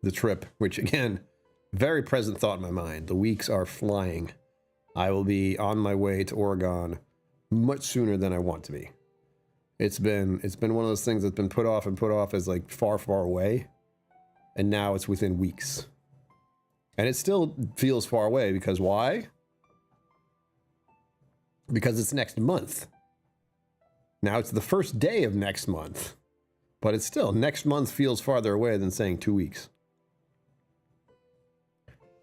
the trip, which again, very present thought in my mind. The weeks are flying. I will be on my way to Oregon much sooner than I want to be. It's been one of those things that's been put off as like far, far away. And now it's within weeks. And it still feels far away because why? Because it's next month. Now it's the first day of next month, but it's still, next month feels farther away than saying 2 weeks.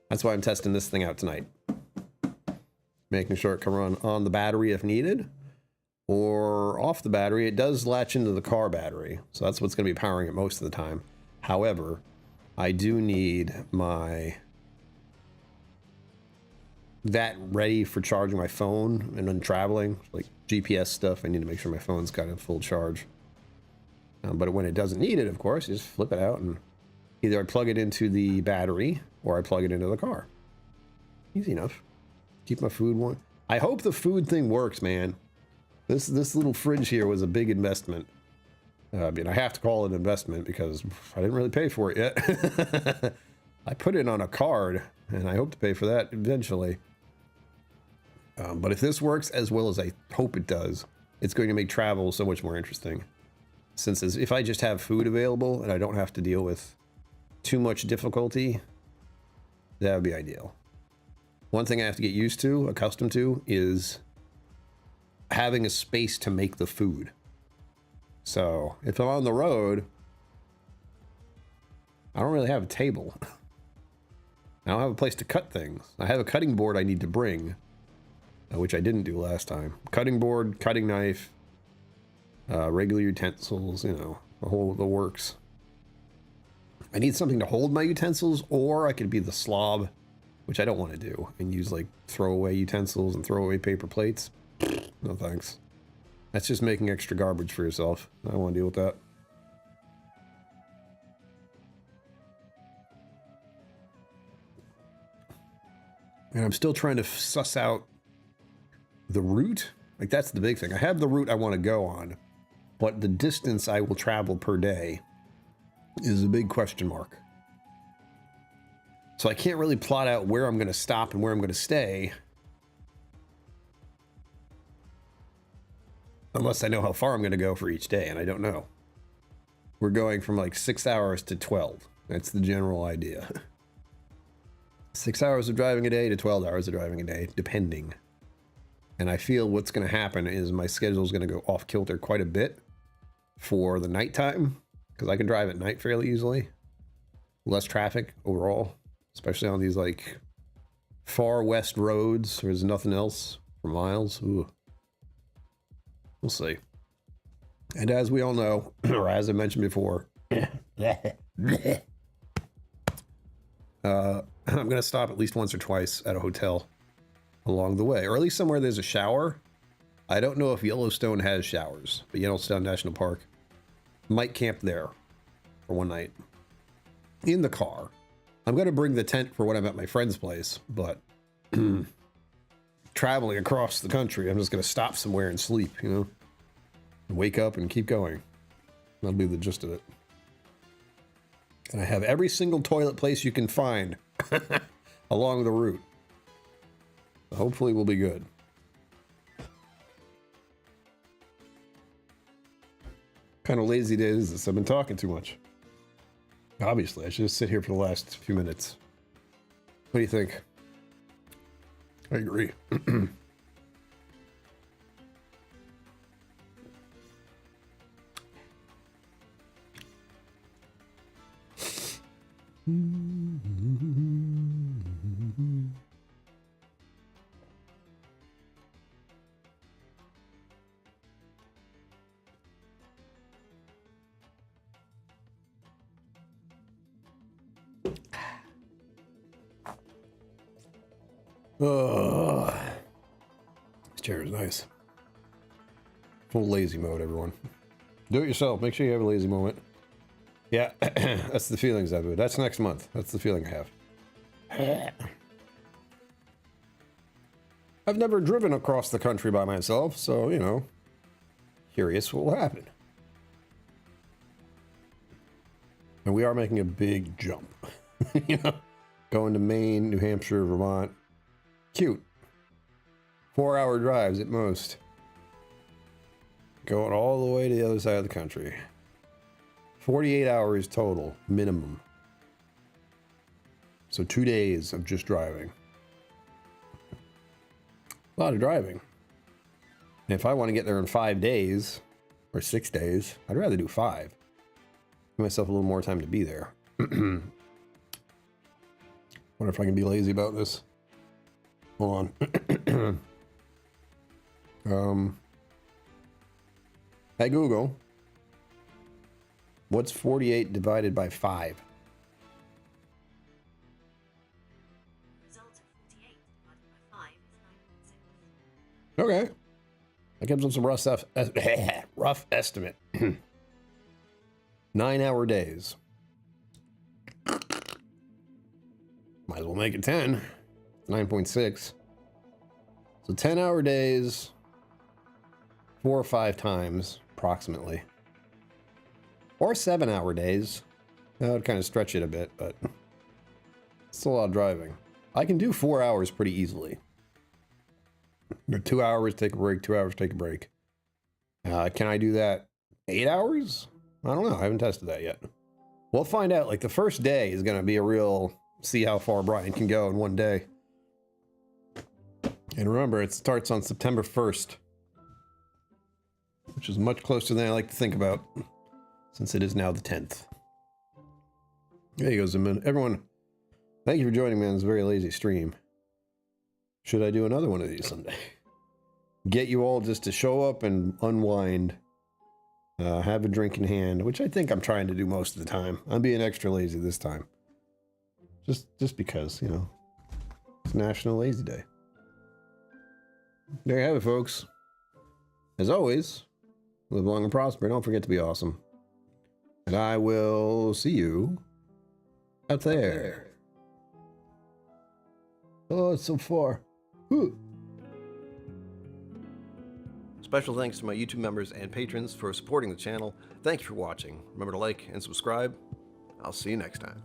That's why I'm testing this thing out tonight. Making sure it can run on the battery if needed, or off the battery. It does latch into the car battery, so that's what's going to be powering it most of the time. However, I do need that ready for charging my phone and then traveling, like GPS stuff. I need to make sure my phone's got a full charge. But when it doesn't need it, of course, you just flip it out and either I plug it into the battery or I plug it into the car. Easy enough. Keep my food warm. I hope the food thing works, man. This little fridge here was a big investment. I mean, I have to call it an investment because I didn't really pay for it yet. I put it on a card and I hope to pay for that eventually. But if this works as well as I hope it does, it's going to make travel so much more interesting. Since if I just have food available and I don't have to deal with too much difficulty, that would be ideal. One thing I have to get accustomed to, is having a space to make the food. So if I'm on the road, I don't really have a table. I don't have a place to cut things. I have a cutting board I need to bring, which I didn't do last time. Cutting board, cutting knife, regular utensils, you know, the works. I need something to hold my utensils, or I could be the slob, which I don't want to do, and use like throwaway utensils and throwaway paper plates. No thanks. That's just making extra garbage for yourself. I don't want to deal with that. And I'm still trying to suss out the route. Like, that's the big thing. I have the route I want to go on, but the distance I will travel per day is a big question mark. So I can't really plot out where I'm going to stop and where I'm going to stay Unless I know how far I'm going to go for each day, and I don't know. We're going from like 6 hours to 12. That's the general idea. 6 hours of driving a day to 12 hours of driving a day, depending. And I feel what's going to happen is my schedule is going to go off kilter quite a bit for the nighttime, because I can drive at night fairly easily. Less traffic overall, especially on these like far west roads. There's nothing else for miles. Ooh. We'll see. And as we all know, or as I mentioned before, I'm going to stop at least once or twice at a hotel along the way, or at least somewhere there's a shower. I don't know if Yellowstone has showers, but Yellowstone National Park might camp there for one night in the car. I'm going to bring the tent for when I'm at my friend's place, but traveling across the country, I'm just going to stop somewhere and sleep, you know, and wake up and keep going. That'll be the gist of it. And I have every single toilet place you can find along the route. So hopefully we'll be good. Kind of lazy day is this? I've been talking too much. Obviously, I should just sit here for the last few minutes. What do you think? I agree. Oh, this chair is nice. Full lazy mode, everyone. Do it yourself. Make sure you have a lazy moment. Yeah, that's the feelings of it. That's next month. That's the feeling I have. I've never driven across the country by myself, so, you know, curious what will happen. And we are making a big jump. You know, going to Maine, New Hampshire, Vermont. Cute. 4-hour drives at most. Going all the way to the other side of the country. 48 hours total, minimum. So 2 days of just driving. A lot of driving. And if I want to get there in 5 days, or 6 days, I'd rather do 5. Give myself a little more time to be there. Wonder if I can be lazy about this. Hold on. Hey Google, what's 48 divided by 5? Result of 48 divided by 5 is 9.6. Okay. That gives them some rough estimate. 9-hour days. Might as well make it 10. 9.6. So 10-hour days, 4 or 5 times, approximately. Or 7-hour days. That would kind of stretch it a bit, but it's a lot of driving. I can do 4 hours pretty easily. Or 2 hours, take a break, 2 hours, take a break. Can I do that 8 hours? I don't know. I haven't tested that yet. We'll find out. Like, the first day is going to be a real see how far Brian can go in one day. And remember, it starts on September 1st, which is much closer than I like to think about, since it is now the 10th. There you go, Zeman. Everyone, thank you for joining me on this very lazy stream. Should I do another one of these someday? Get you all just to show up and unwind, have a drink in hand, which I think I'm trying to do most of the time. I'm being extra lazy this time. Just because, you know, it's National Lazy Day. There you have it, folks. As always, live long and prosper. Don't forget to be awesome. And I will see you out there. Oh, it's so far. Ooh. Special thanks to my YouTube members and patrons for supporting the channel. Thank you for watching. Remember to like and subscribe. I'll see you next time.